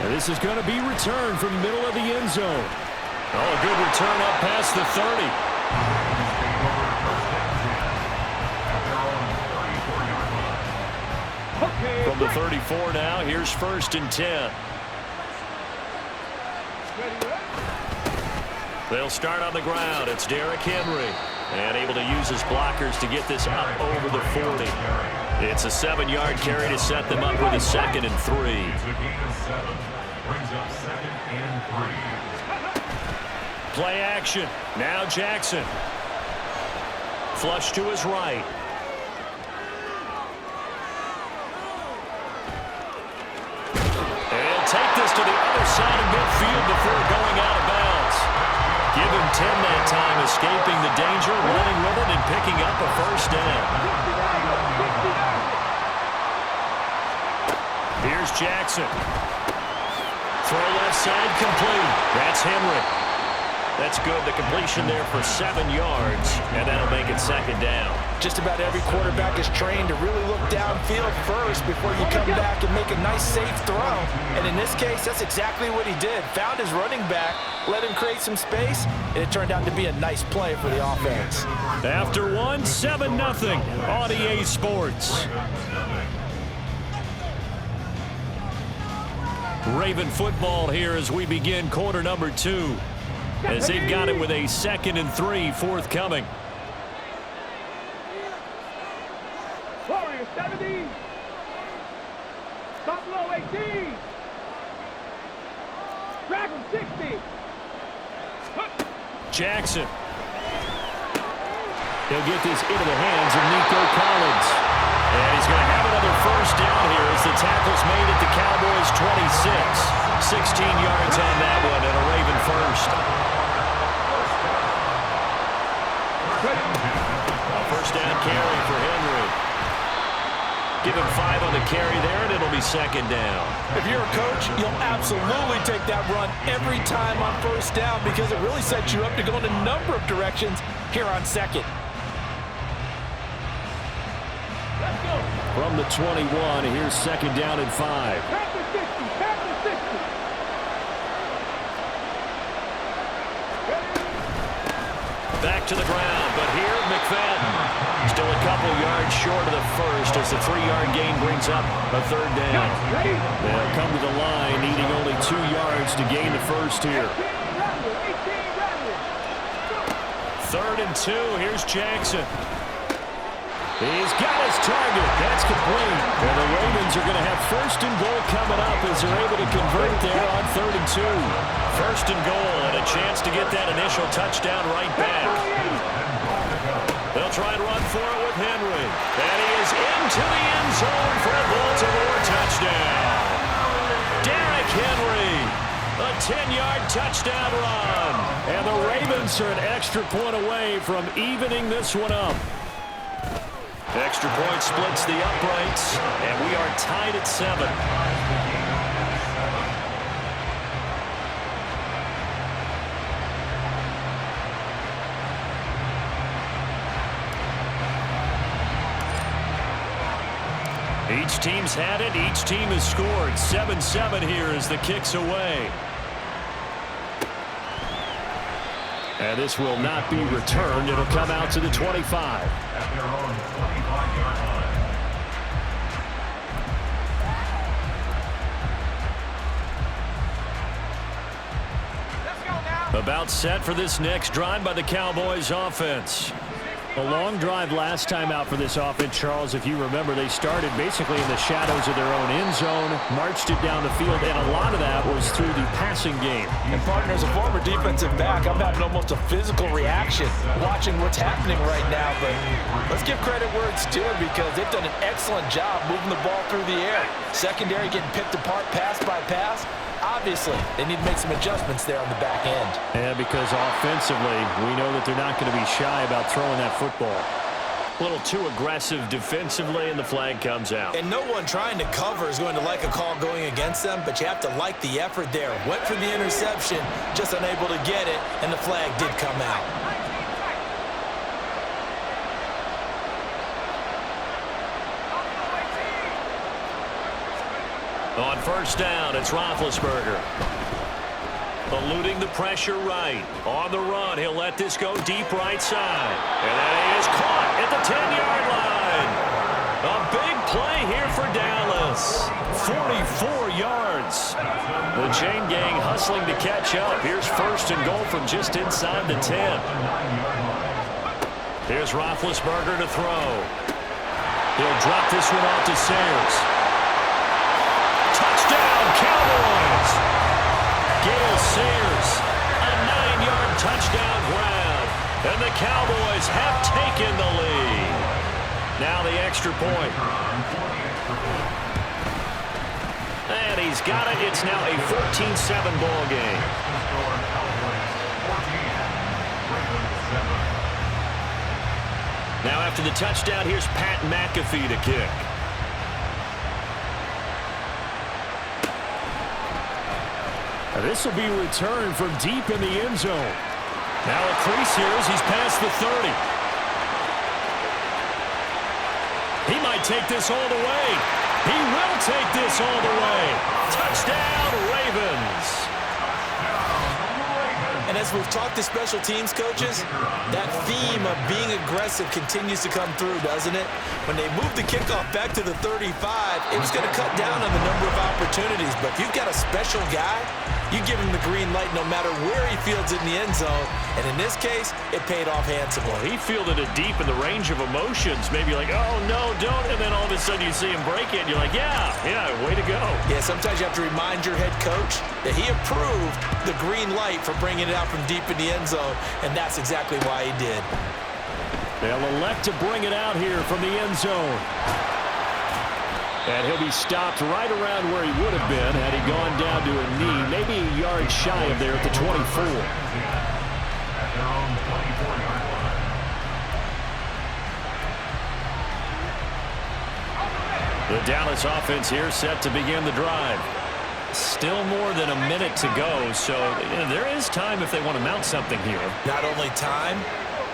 And this is going to be returned from the middle of the end zone. Oh, a good return up past the 30. From the 34 now, here's 1st and 10. They'll start on the ground. It's Derrick Henry. And able to use his blockers to get this up over the 40. It's a 7-yard carry to set them up with a 2nd and 3. Play action. Now Jackson. Flush to his right. And he'll take this to the other side of midfield before going out of bounds. Give him 10 that time, escaping the danger, running with it, and picking up a 1st down. Here's Jackson. Throw left side complete. That's Henry. That's good. The completion there for 7 yards, and that'll make it 2nd down. Just about every quarterback is trained to really look downfield first before you come back and make a nice, safe throw. And in this case, that's exactly what he did. Found his running back, let him create some space, and it turned out to be a nice play for the offense. After one, 7-0 on EA Sports. Raven football here as we begin quarter number 2. As they've got it with a 2nd and 3 forthcoming. Warriors 70. Buffalo 18. Dragon 60. Jackson. He'll get this into the hands of Nico Collins. And he's going to have another 1st down here as the tackle's made at the Cowboys 26. 16 yards on that one and a Raven 1st. A 1st down carry for Henry. Give him 5 on the carry there, and it'll be 2nd down. If you're a coach, you'll absolutely take that run every time on 1st down because it really sets you up to go in a number of directions here on 2nd. Let's go. From the 21, here's 2nd down and 5. Panther 60. Panther 60. Back to the ground, but here, McFadden. Still a couple yards short of the 1st as the 3-yard gain brings up a 3rd down. They'll come to the line, needing only 2 yards to gain the 1st here. 3rd and 2, here's Jackson. He's got his target. That's complete. And the Ravens are going to have 1st and goal coming up as they're able to convert there on 3rd and 2. 1st and goal and a chance to get that initial touchdown right back. They'll try and run for it with Henry. And he is into the end zone for a Baltimore touchdown. Derrick Henry, a 10-yard touchdown run. And the Ravens are an extra point away from evening this one up. Extra point splits the uprights, and we are tied at 7. Each team's had it. Each team has scored. 7-7 here as the kick's away. And this will not be returned. It'll come out to the 25. At their own 25-yard line. About set for this next drive by the Cowboys offense. A long drive last time out for this offense, Charles. If you remember, they started basically in the shadows of their own end zone, marched it down the field, and a lot of that was through the passing game. And partner, as a former defensive back, I'm having almost a physical reaction watching what's happening right now. But let's give credit where it's due because they've done an excellent job moving the ball through the air. Secondary getting picked apart pass by pass. Obviously, they need to make some adjustments there on the back end. Yeah, because offensively, we know that they're not going to be shy about throwing that football. A little too aggressive defensively, and the flag comes out. And no one trying to cover is going to like a call going against them, but you have to like the effort there. Went for the interception, just unable to get it, and the flag did come out. On first down, it's Roethlisberger. Eluding the pressure right. On the run, he'll let this go deep right side. And that is caught at the 10-yard line. A big play here for Dallas. 44 yards. The chain gang hustling to catch up. Here's first and goal from just inside the 10. Here's Roethlisberger to throw. He'll drop this one off to Sayers. Touchdown, Cowboys! Gale Sayers, a 9-yard touchdown grab. And the Cowboys have taken the lead. Now the extra point. And he's got it. It's now a 14-7 ball game. Now after the touchdown, here's Pat McAfee to kick. This will be returned from deep in the end zone. Now a crease here as he's past the 30. He might take this all the way. He will take this all the way. Touchdown, Ravens. And as we've talked to special teams coaches, that theme of being aggressive continues to come through, doesn't it? When they move the kickoff back to the 35, it was going to cut down on the number of opportunities. But if you've got a special guy, you give him the green light no matter where he fields it in the end zone. And in this case, it paid off handsomely. Well, he fielded it deep in the range of emotions. Maybe like, oh, no, don't. And then all of a sudden you see him break it. And you're like, yeah, way to go. Yeah, sometimes you have to remind your head coach that he approved the green light for bringing it out from deep in the end zone. And that's exactly why he did. They'll elect to bring it out here from the end zone. And he'll be stopped right around where he would have been had he gone down to a knee, maybe a yard shy of there at the 24. The Dallas offense here set to begin the drive. Still more than a minute to go, so there is time if they want to mount something here. Not only time,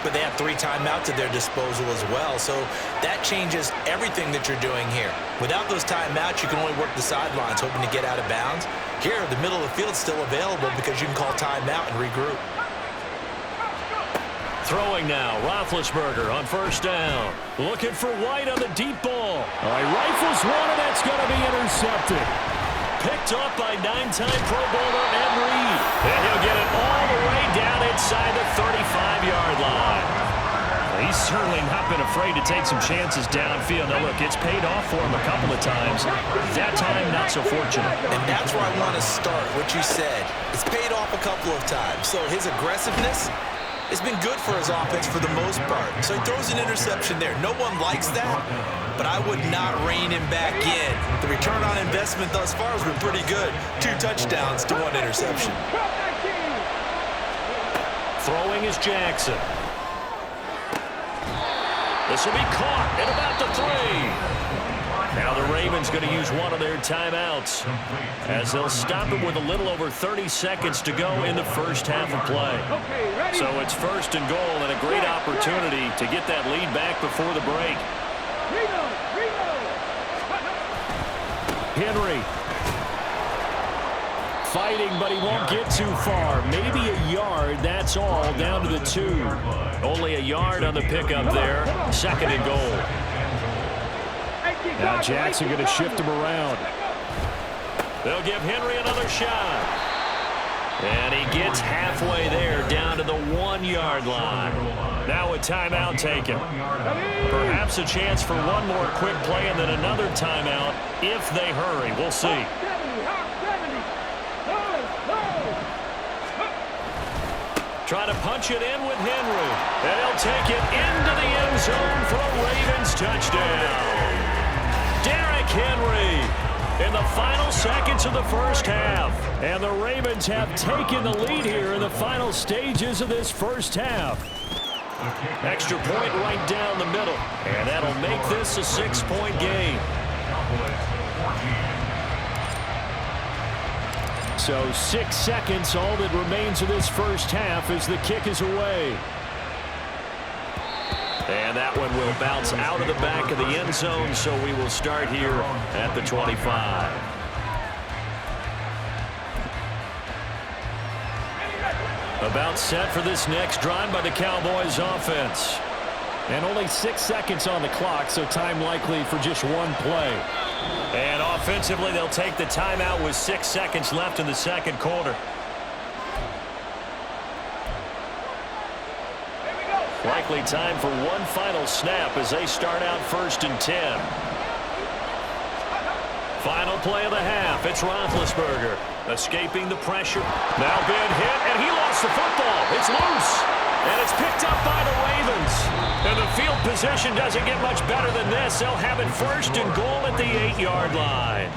but they have 3 timeouts at their disposal as well. So that changes everything that you're doing here. Without those timeouts, you can only work the sidelines, hoping to get out of bounds. Here, the middle of the field's still available because you can call timeout and regroup. Throwing now, Roethlisberger on first down. Looking for White on the deep ball. All right, rifles one, and that's going to be intercepted. Picked up by 9-time Pro Bowler Ed Reed. And he'll get it all the way down inside the 35-yard line. Well, he's certainly not been afraid to take some chances downfield. Now, look, it's paid off for him a couple of times. That time, not so fortunate. And that's where I want to start, what you said. It's paid off a couple of times. So his aggressiveness has been good for his offense for the most part. So he throws an interception there. No one likes that, but I would not rein him back in. The return on investment thus far has been pretty good. 2 touchdowns to 1 interception. Throwing is Jackson. This will be caught at about the 3. Now the Ravens going to use one of their timeouts as they'll stop it with a little over 30 seconds to go in the first half of play. So it's first and goal and a great opportunity to get that lead back before the break. Henry fighting, but he won't get too far. Maybe a yard, that's all, down to the 2. Only a yard on the pickup there. Second and goal. Now Jackson going to shift him around. They'll give Henry another shot. And he gets halfway there, down to the 1-yard line. Now a timeout taken. Perhaps a chance for one more quick play and then another timeout if they hurry. We'll see. Try to punch it in with Henry. And he'll take it into the end zone for a Ravens touchdown. Derrick Henry in the final seconds of the first half. And the Ravens have taken the lead here in the final stages of this first half. Extra point right down the middle. And that'll make this a 6-point game. So 6 seconds, all that remains of this first half as the kick is away. And that one will bounce out of the back of the end zone, so we will start here at the 25. About set for this next drive by the Cowboys offense. And only 6 seconds on the clock, so time likely for just one play. And offensively, they'll take the timeout with 6 seconds left in the second quarter. Likely time for one final snap as they start out 1st and 10. Final play of the half. It's Roethlisberger escaping the pressure. Now big hit, and he lost the football. It's loose, and it's picked up by the Ravens. And the field position doesn't get much better than this. They'll have it 1st and goal at the 8-yard line.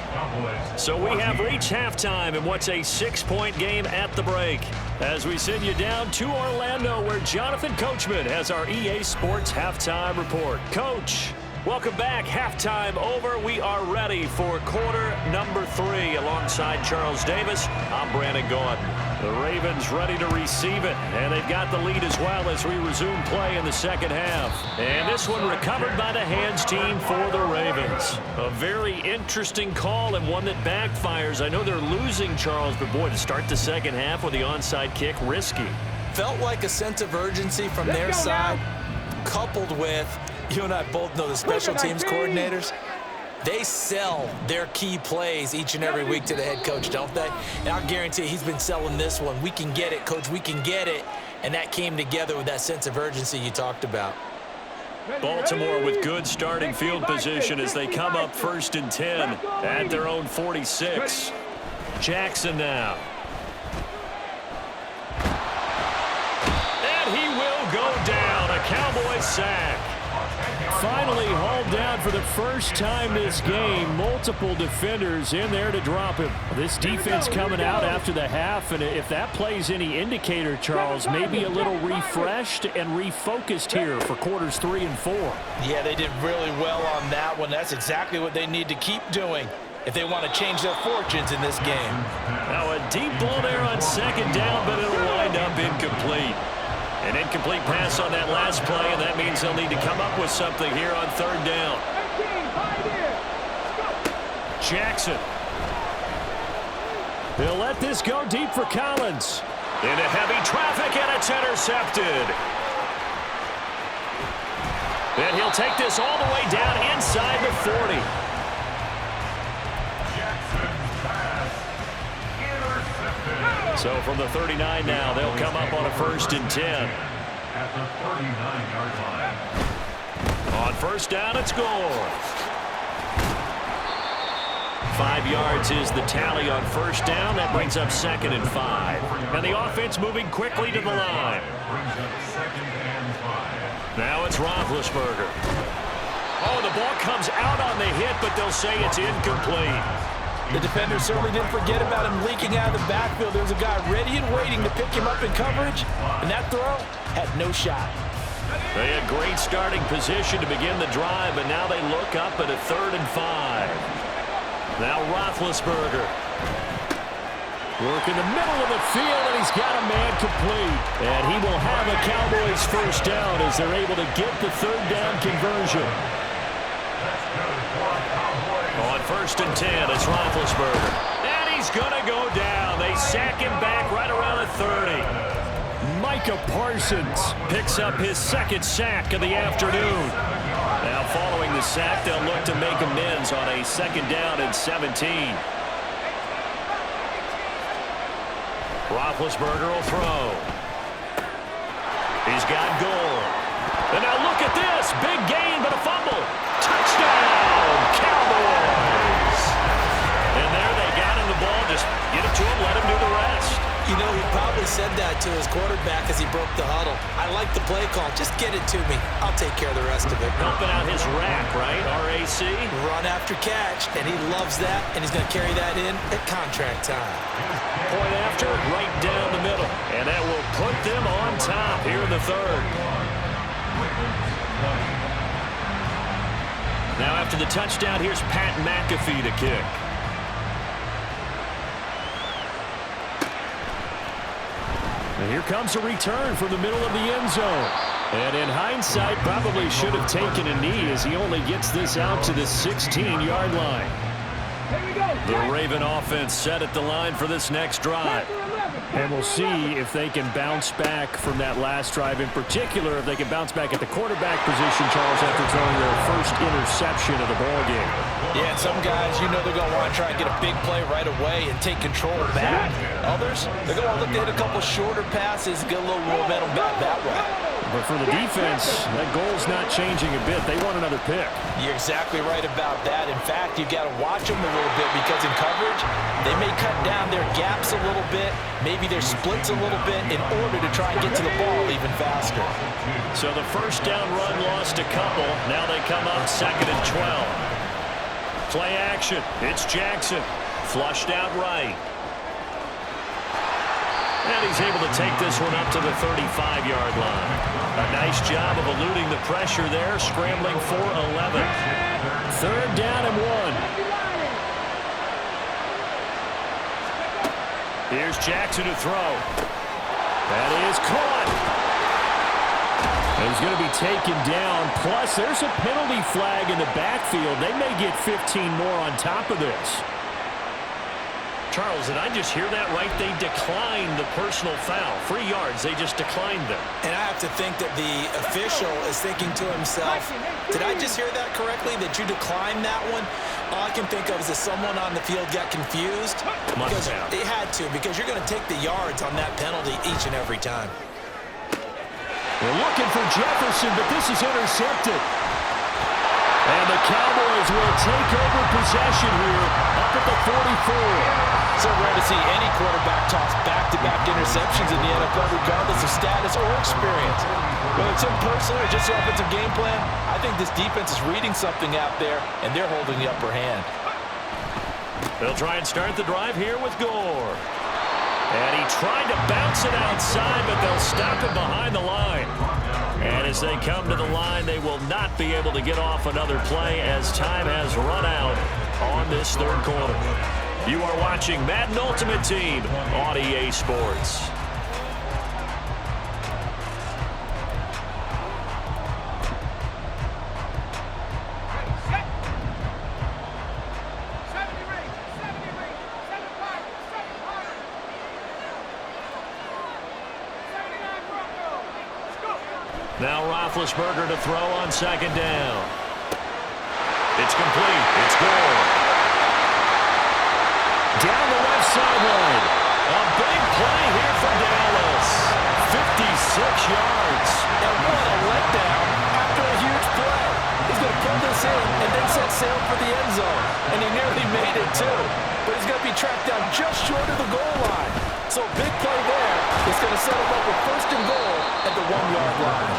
So we have reached halftime in what's a 6-point game at the break. As we send you down to Orlando, where Jonathan Coachman has our EA Sports halftime report. Coach, welcome back. Halftime over. We are ready for quarter number 3. Alongside Charles Davis, I'm Brandon Gordon. The Ravens ready to receive it, and they've got the lead as well as we resume play in the second half. And this one recovered by the hands team for the Ravens. A very interesting call and one that backfires. I know they're losing, Charles, but boy, to start the second half with the onside kick, risky. Felt like a sense of urgency from their side, coupled with, you and I both know the special teams coordinators. They sell their key plays each and every week to the head coach, don't they? And I'll guarantee he's been selling this one. We can get it, coach. We can get it. And that came together with that sense of urgency you talked about. Baltimore with good starting field position as they come up 1st and 10 at their own 46. Jackson now. And he will go down. A Cowboys sack. Finally hauled down for the first time this game. Multiple defenders in there to drop him. This defense coming out after the half, and if that plays any indicator, Charles, maybe a little refreshed and refocused here for quarters 3 and 4. Yeah, they did really well on that one. That's exactly what they need to keep doing if they want to change their fortunes in this game. Now a deep ball there on 2nd down, but it'll wind up incomplete. An incomplete pass on that last play, and that means they'll need to come up with something here on 3rd down. Jackson. He'll let this go deep for Collins. Into heavy traffic, and it's intercepted. And he'll take this all the way down inside the 40. So from the 39 now, they'll come up on a 1st and 10. At the 39-yard line. On 1st down, it's goal. 5 yards is the tally on 1st down. That brings up 2nd and 5. And the offense moving quickly to the line. Brings up 2nd and 5. Now it's Roethlisberger. Oh, the ball comes out on the hit, but they'll say it's incomplete. The defender certainly didn't forget about him leaking out of the backfield. There was a guy ready and waiting to pick him up in coverage, and that throw had no shot. They had great starting position to begin the drive, but now they look up at a 3rd and 5. Now Roethlisberger. Work in the middle of the field, and he's got a man complete. And he will have a Cowboys 1st down as they're able to get the 3rd down conversion. On 1st and 10, it's Roethlisberger. And he's going to go down. They sack him back right around the 30. Micah Parsons picks up his 2nd sack of the afternoon. Now following the sack, they'll look to make amends on a 2nd down and 17. Roethlisberger will throw. He's got Gore. And now look at this. Big gain, but a fumble. Touchdown, Cowboys. And there they got him the ball. Just get it to him, let him do the rest. You know, he probably said that to his quarterback as he broke the huddle. I like the play call. Just get it to me. I'll take care of the rest of it. Helping out his rack, right? RAC. Run after catch, and he loves that, and he's going to carry that in at contract time. Point after, right down the middle. And that will put them on top here in the 3rd. Now after the touchdown, here's Pat McAfee to kick. And here comes a return from the middle of the end zone. And in hindsight, probably should have taken a knee as he only gets this out to the 16-yard line. Here we go. The Raven offense set at the line for this next drive. And we'll see if they can bounce back from that last drive. In particular, if they can bounce back at the quarterback position, Charles, after throwing their first interception of the ballgame. Yeah, and some guys, you know they're going to want to try and get a big play right away and take control back. Others, they're going to want to look to hit a couple shorter passes, get a little momentum back that way. But for the defense, that goal's not changing a bit. They want another pick. You're exactly right about that. In fact, you've got to watch them a little bit because in coverage, they may cut down their gaps a little bit, maybe their splits a little bit in order to try and get to the ball even faster. So the first down run lost a couple. Now they come up 2nd and 12. Play action. It's Jackson. Flushed out right. And he's able to take this one up to the 35-yard line. A nice job of eluding the pressure there, scrambling for 11. 3rd down and 1. Here's Jackson to throw. That is caught. And he's going to be taken down. Plus, there's a penalty flag in the backfield. They may get 15 more on top of this. Charles, did I just hear that right? They declined the personal foul. 3 yards, they just declined them. And I have to think that the official is thinking to himself, did I just hear that correctly, that you declined that one? All I can think of is that someone on the field got confused. Because they had to, because you're going to take the yards on that penalty each and every time. They're looking for Jefferson, but this is intercepted. And the Cowboys will take over possession here up at the 44. So rare to see any quarterback toss back-to-back interceptions in the NFL, regardless of status or experience. Whether it's him personally or just the offensive game plan, I think this defense is reading something out there, and they're holding the upper hand. They'll try and start the drive here with Gore. And he tried to bounce it outside, but they'll stop it behind the line. And as they come to the line, they will not be able to get off another play as time has run out on this 3rd quarter. You are watching Madden Ultimate Team on EA Sports. Now Roethlisberger to throw on 2nd down. It's complete. It's Gore. Down the left sideline. A big play here for Dallas. 56 yards. And what a letdown after a huge play. He's going to pull this in and then set sail for the end zone. And he nearly made it, too. But he's going to be tracked down just short of the goal line. So big play there. It's going to set him up with 1st and goal at the 1-yard line.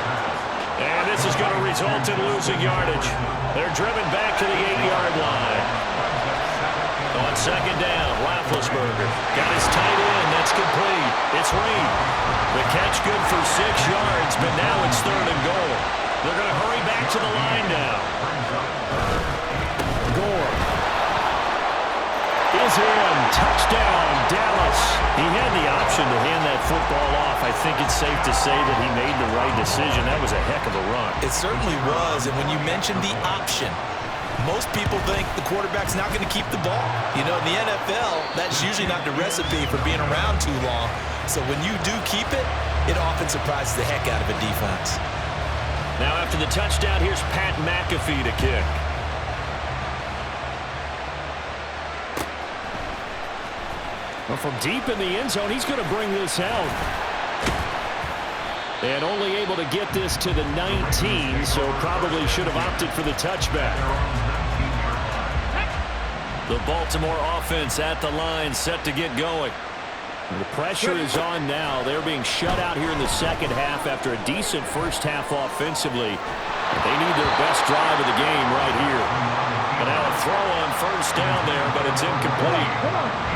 And this is going to result in losing yardage. They're driven back to the 8-yard line. On 2nd down, Roethlisberger got his tight end. That's complete. It's Reed. The catch good for 6 yards, but now it's 3rd and goal. They're going to hurry back to the line now. Gore is in. Touchdown, Dallas. He had the option to hand that football off. I think it's safe to say that he made the right decision. That was a heck of a run. It certainly was, and when you mentioned the option, most people think the quarterback's not going to keep the ball. You know, in the NFL, that's usually not the recipe for being around too long. So when you do keep it, it often surprises the heck out of a defense. Now after the touchdown, here's Pat McAfee to kick. Well, from deep in the end zone, he's going to bring this out. And only able to get this to the 19, so probably should have opted for the touchback. The Baltimore offense at the line, set to get going. And the pressure is on now. They're being shut out here in the 2nd half after a decent first half offensively. They need their best drive of the game right here. And now a throw on 1st down there, but it's incomplete.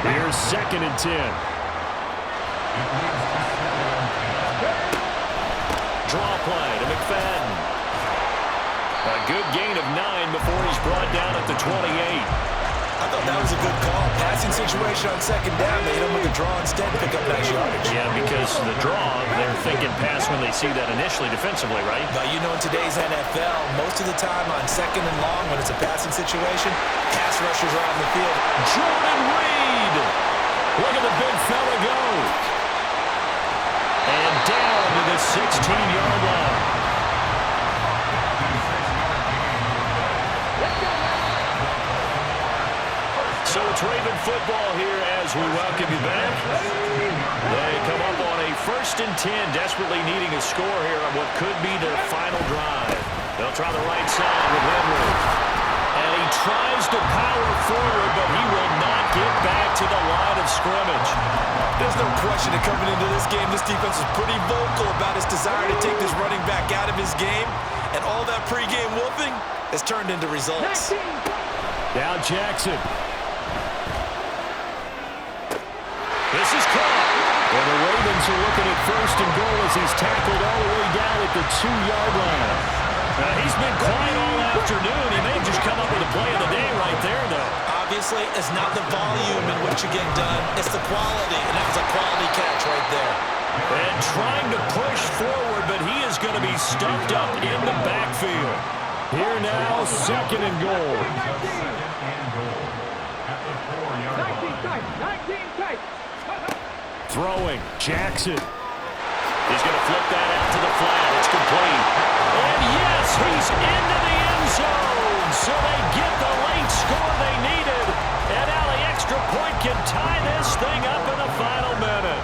Here's 2nd and 10. Draw play to McFadden. A good gain of 9 before he's brought down at the 28. I thought that was a good call. Passing situation on second down. They hit him with a draw instead, pick up nice yardage. Yeah, because the draw, they're thinking pass when they see that initially defensively, right? But you know, in today's NFL, most of the time on second and long, when it's a passing situation, pass rushers are on the field. Jordan Reed! Look at the big fella go! And down to the 16-yard line. So it's Raven football here as we welcome you back. They come up on a 1st and 10, desperately needing a score here on what could be their final drive. They'll try the right side with Henry. And he tries to power forward, but he will not get back to the line of scrimmage. There's no question that coming into this game, this defense is pretty vocal about its desire to take this running back out of his game. And all that pregame whooping has turned into results. Now Jackson. This is caught. And the Ravens are looking at 1st and goal as he's tackled all the way down at the 2-yard line. He's been quiet all afternoon. He may have just come up with a play of the day right there, though. Obviously, it's not the volume in which you get done. It's the quality, and that was a quality catch right there. And trying to push forward, but he is going to be stuffed up in the backfield. Here now, 2nd and goal. Throwing, Jackson. He's going to flip that out to the flat. It's complete. And yes, he's into the end zone. So they get the late score they needed. And now the extra point can tie this thing up in the final minute.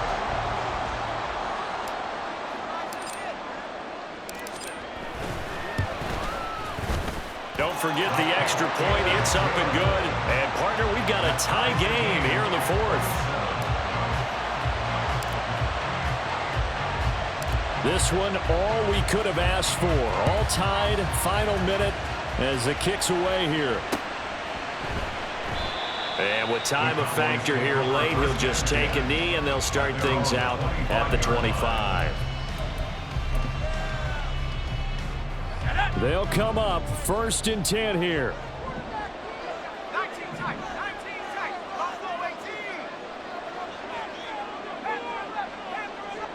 Don't forget the extra point. It's up and good. And, partner, we've got a tie game here in the 4th. This one, all we could have asked for. All tied, final minute as it kicks away here. And with time a factor here late, he'll just take a knee, and they'll start things out at the 25. They'll come up 1st and 10 here. 19 tight, 19 tight, Buffalo 18.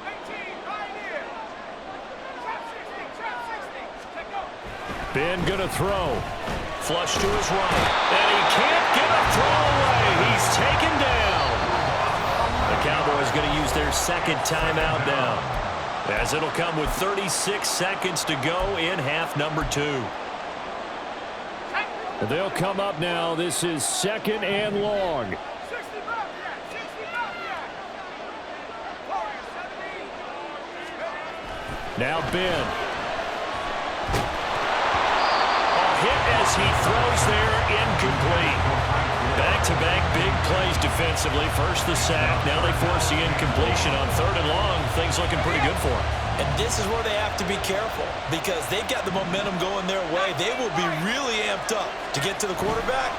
18, Pioneer. Trap 60, take go. Ben gonna throw. Flush to his right. And he can't get a throw away. He's taken down. The Cowboys gonna use their 2nd timeout now, as it'll come with 36 seconds to go in half number 2. They'll come up now. This is 2nd and long. 60 Bobcat, 60 Bobcat. Warriors 17. Now Ben. A hit as he throws there, incomplete. Back-to-back big plays defensively. First the sack. Now they force the incompletion on 3rd and long. Things looking pretty good for them. And this is where they have to be careful because they've got the momentum going their way. They will be really amped up to get to the quarterback.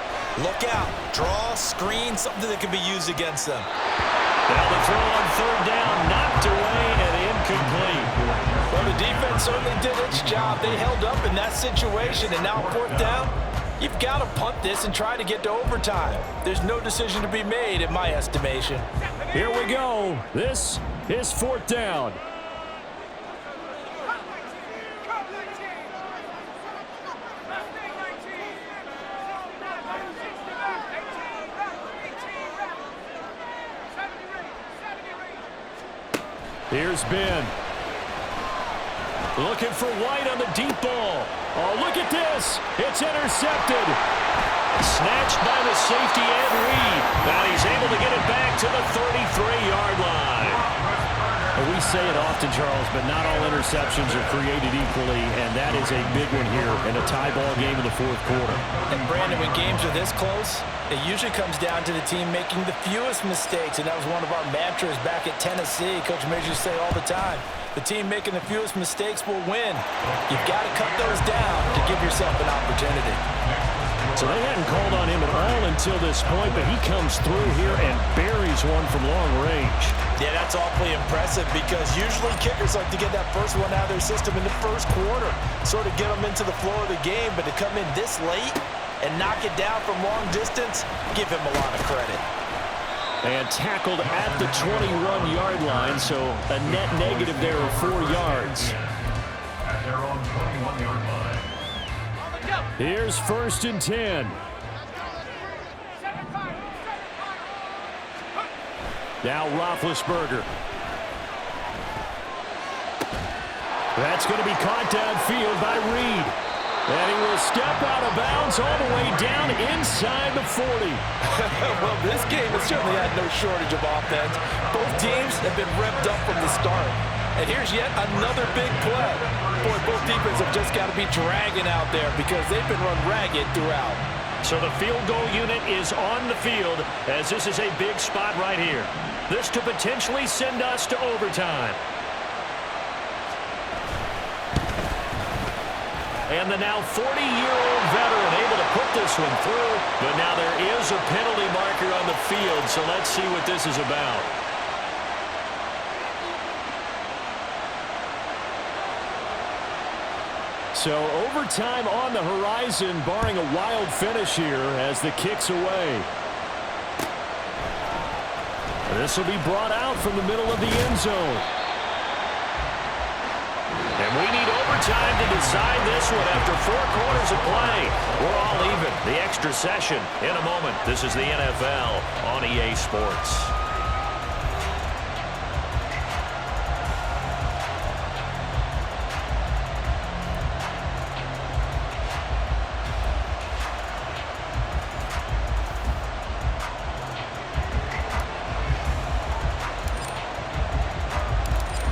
Look out. Draw, screen, something that can be used against them. Now the throw on 3rd down, knocked away and incomplete. Well, the defense certainly did its job. They held up in that situation, and now 4th down. You've got to punt this and try to get to overtime. There's no decision to be made in my estimation. Here we go. This is 4th down. Here's Ben. Looking for White on the deep ball. Oh, look at this. It's intercepted. Snatched by the safety Ed Reed. Now he's able to get it back to the 33-yard line. And we say it often, Charles, but not all interceptions are created equally, and that is a big one here in a tie ball game in the 4th quarter. And, Brandon, when games are this close, it usually comes down to the team making the fewest mistakes, and that was one of our mantras back at Tennessee. Coach Major used to say all the time, the team making the fewest mistakes will win. You've got to cut those down to give yourself an opportunity. So they hadn't called on him at all until this point, but he comes through here and buries one from long range. Yeah, that's awfully impressive because usually kickers like to get that first one out of their system in the 1st quarter, sort of get them into the flow of the game, but to come in this late, and knock it down from long distance, give him a lot of credit. And tackled at the 21-yard line, so a net negative there of 4 yards. At their own 21-yard line. Here's 1st and 10. Now Roethlisberger. That's going to be caught downfield by Reed. And he will step out of bounds all the way down inside the 40. Well, this game has certainly had no shortage of offense. Both teams have been revved up from the start. And here's yet another big play. Boy, both defenses have just got to be dragging out there because they've been run ragged throughout. So the field goal unit is on the field as this is a big spot right here. This to potentially send us to overtime. And the now 40-year-old veteran able to put this one through. But now there is a penalty marker on the field, so let's see what this is about. So overtime on the horizon, barring a wild finish here as the kick's away. This will be brought out from the middle of the end zone. And we need overtime to decide this one after 4 quarters of play. We're all even. The extra session in a moment. This is the NFL on EA Sports.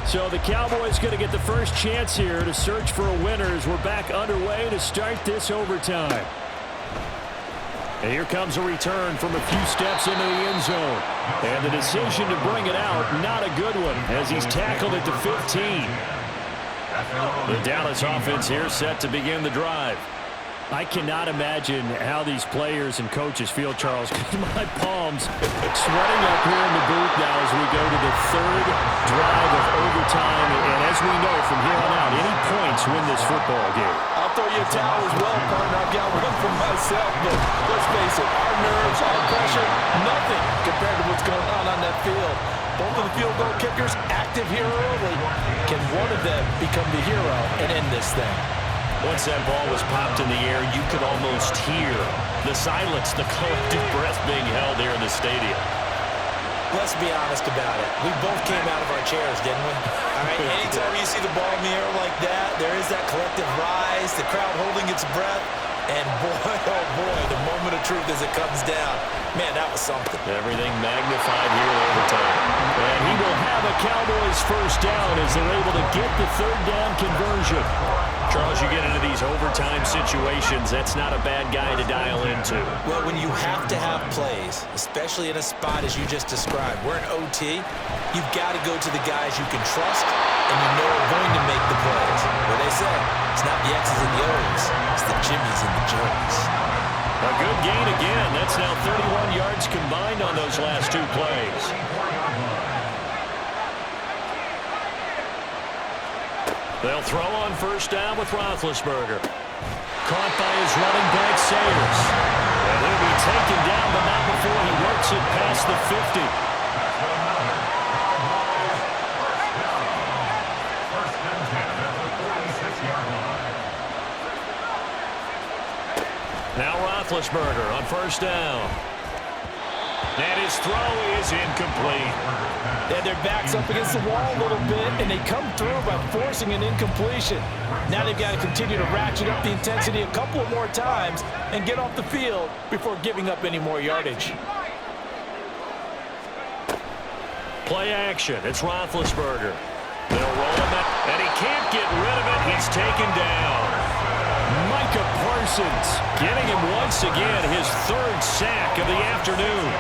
So the Cowboys going to get the first chance here to search for a winner as we're back underway to start this overtime. And here comes a return from a few steps into the end zone. And the decision to bring it out, not a good one, as he's tackled at the 15. The Dallas offense here set to begin the drive. I cannot imagine how these players and coaches feel, Charles, because my palms sweating up here in the booth now as we go to the 3rd drive of overtime. And as we know from here on out, any points win this football game. I'll throw you a towel as well, partner. I've got one for myself, but let's face it, our nerves, our pressure, nothing compared to what's going on that field. Both of the field goal kickers active here early. Can one of them become the hero and end this thing? Once that ball was popped in the air, you could almost hear the silence, the collective breath being held here in the stadium. Let's be honest about it. We both came out of our chairs, didn't we? All right, anytime you see the ball in the air like that, there is that collective rise, the crowd holding its breath, and boy, oh boy, the moment of truth as it comes down. Man, that was something. Everything magnified here in overtime. And he will have a Cowboys first down as they're able to get the 3rd down conversion. Charles, you get into these overtime situations, that's not a bad guy to dial into. Well, when you have to have plays, especially in a spot as you just described, we're in OT, you've got to go to the guys you can trust and you know are going to make the plays. What they say, it's not the X's and the O's, it's the Jimmys and the Joes. A good gain again. That's now 31 yards combined on those last 2 plays. They'll throw on first down with Roethlisberger. Caught by his running back, Sayers. And he'll be taken down, but not before he works it past the 50. Now Roethlisberger on first down. And his throw is incomplete. And their back's up against the wall a little bit, and they come through by forcing an incompletion. Now they've got to continue to ratchet up the intensity a couple of more times and get off the field before giving up any more yardage. Play action. It's Roethlisberger. They'll roll him up, and he can't get rid of it. He's taken down. Micah Parsons getting him once again his 3rd sack of the afternoon.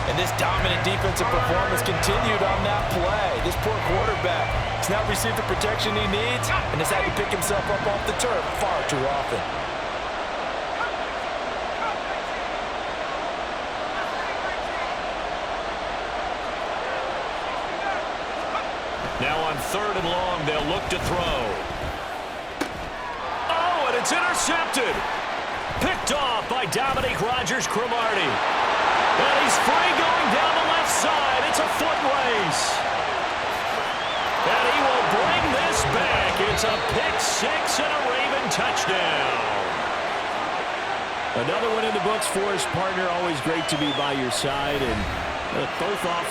And this dominant defensive performance continued on that play. This poor quarterback has not received the protection he needs and has had to pick himself up off the turf far too often. Now on 3rd and long, they'll look to throw. Oh, and it's intercepted. Picked off by Dominique Rodgers-Cromartie. And he's free going down the left side. It's a foot race. And he will bring this back. It's a pick six and a Raven touchdown. Another one in the books for his partner. Always great to be by your side. And both off.